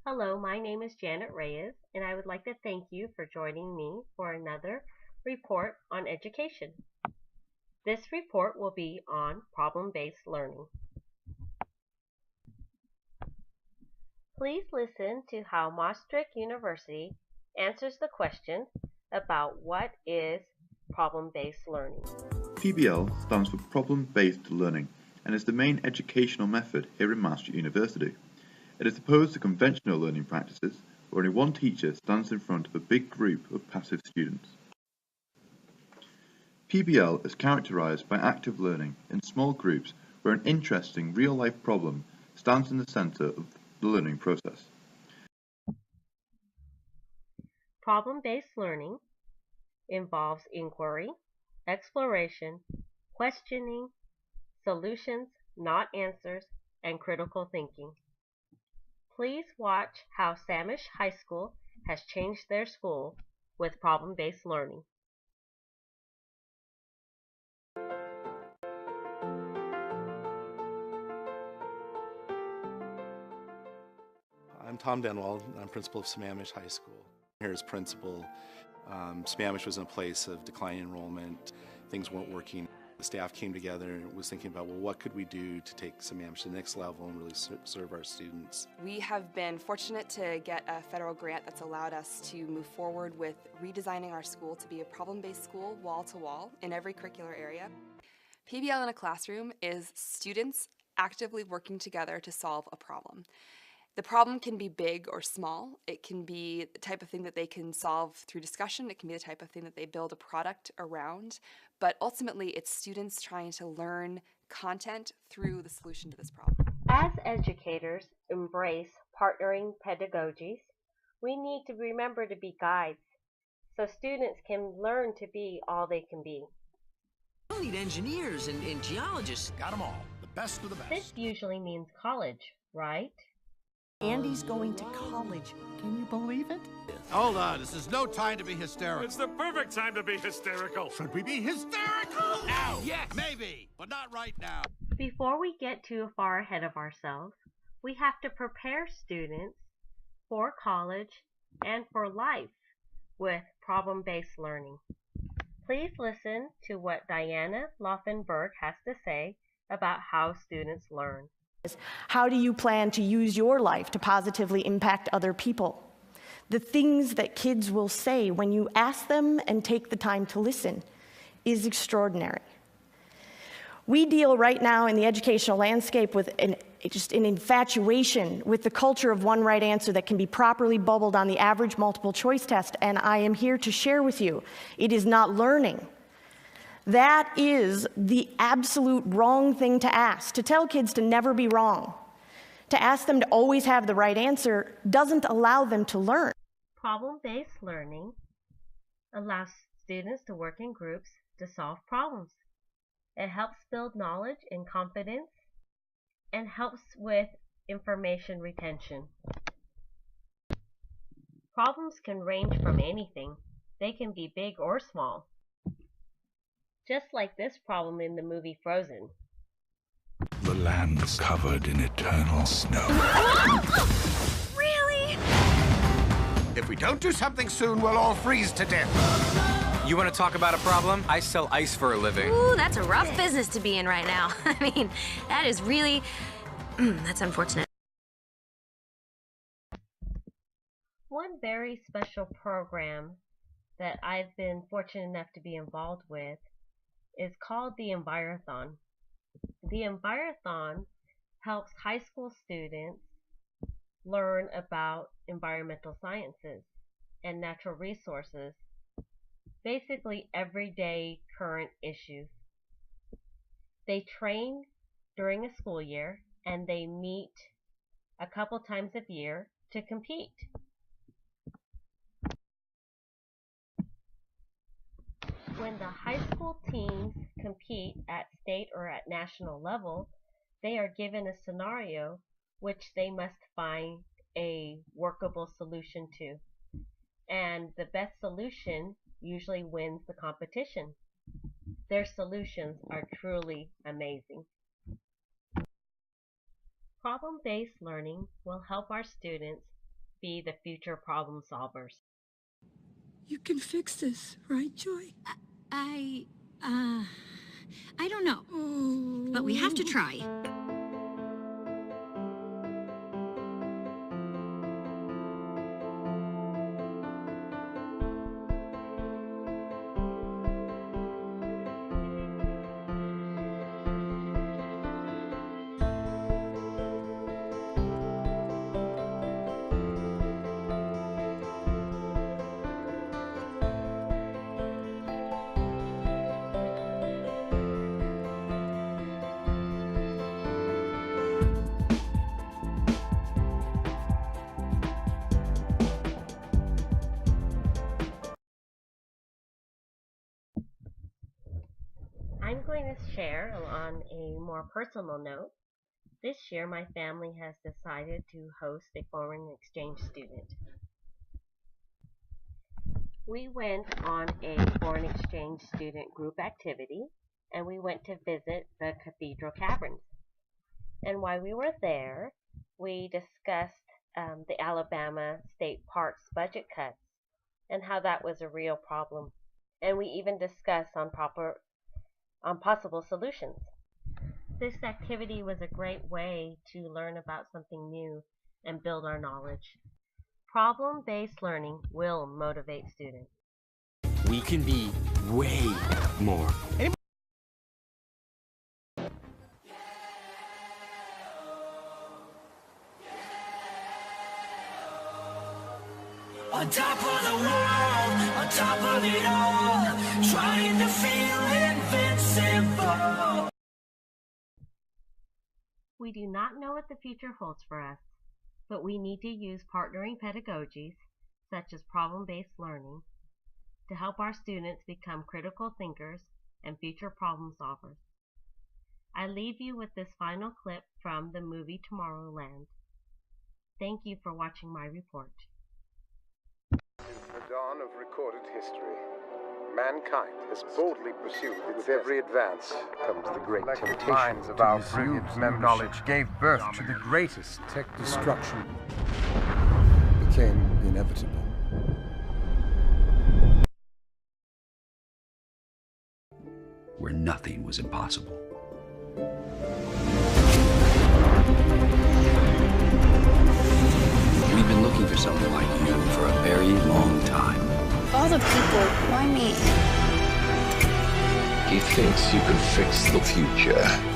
Hello, my name is Janet Reyes, and I would like to thank you for joining me for another report on education. This report will be on problem-based learning. Please listen to how Maastricht University answers the question about what is problem-based learning. PBL stands for Problem-Based Learning and is the main educational method here in Maastricht University. It is opposed to conventional learning practices where only one teacher stands in front of a big group of passive students. PBL is characterized by active learning in small groups where an interesting real-life problem stands in the center of the learning process. Problem-based learning involves inquiry, exploration, questioning, solutions, not answers, and critical thinking. Please watch how Samish High School has changed their school with problem-based learning. I'm Tom Denwald. I'm principal of Sammamish High School. Here as principal, Sammamish was in a place of declining enrollment. Things weren't working. The staff came together and was thinking about, well, what could we do to take Sammamish to the next level and really serve our students? We have been fortunate to get a federal grant that's allowed us to move forward with redesigning our school to be a problem-based school, wall-to-wall, in every curricular area. PBL in a classroom is students actively working together to solve a problem. The problem can be big or small. It can be the type of thing that they can solve through discussion. It can be the type of thing that they build a product around. But ultimately, it's students trying to learn content through the solution to this problem. As educators embrace partnering pedagogies, we need to remember to be guides so students can learn to be all they can be. We'll need engineers and geologists. Got them all. The best of the best. This usually means college, right? Andy's going to college. Can you believe it? Hold on, this is no time to be hysterical. It's the perfect time to be hysterical. Should we be hysterical? Now! Yes! Maybe, but not right now. Before we get too far ahead of ourselves, we have to prepare students for college and for life with problem-based learning. Please listen to what Diana Laufenberg has to say about how students learn. How do you plan to use your life to positively impact other people? The things that kids will say when you ask them and take the time to listen is extraordinary. We deal right now in the educational landscape with just an infatuation with the culture of one right answer that can be properly bubbled on the average multiple choice test, and I am here to share with you, it is not learning. That is the absolute wrong thing to ask. To tell kids to never be wrong, to ask them to always have the right answer, doesn't allow them to learn. Problem-based learning allows students to work in groups to solve problems. It helps build knowledge and confidence and helps with information retention. Problems can range from anything. They can be big or small. Just like this problem in the movie Frozen. The land's covered in eternal snow. Really? If we don't do something soon, we'll all freeze to death. You want to talk about a problem? I sell ice for a living. Ooh, that's a rough business to be in right now. I mean, that is really... that's unfortunate. One very special program that I've been fortunate enough to be involved with is called the Envirothon. The Envirothon helps high school students learn about environmental sciences and natural resources, basically everyday current issues. They train during a school year and they meet a couple times a year to compete. When the high school teams compete at state or at national level, they are given a scenario which they must find a workable solution to. And the best solution usually wins the competition. Their solutions are truly amazing. Problem-based learning will help our students be the future problem solvers. You can fix this, right, Joy? I don't know. But we have to try. I'm going to share on a more personal note. This year, my family has decided to host a foreign exchange student. We went on a foreign exchange student group activity, and we went to visit the Cathedral Caverns. And while we were there, we discussed the Alabama State Parks budget cuts and how that was a real problem. And we even discussed on possible solutions. This activity was a great way to learn about something new and build our knowledge. Problem-based learning will motivate students. We can be way more. On top of the world, on top of it all, trying to feel invincible. We do not know what the future holds for us, but we need to use partnering pedagogies, such as problem-based learning, to help our students become critical thinkers and future problem solvers. I leave you with this final clip from the movie Tomorrowland. Thank you for watching my report. Since the dawn of recorded history, mankind has boldly pursued with every advance comes the great temptation. Minds of our brilliant knowledge gave birth to the greatest tech destruction. Became inevitable. Where nothing was impossible. We've been looking for someone like you for a very long time. Of all the people, why me? He thinks you can fix the future.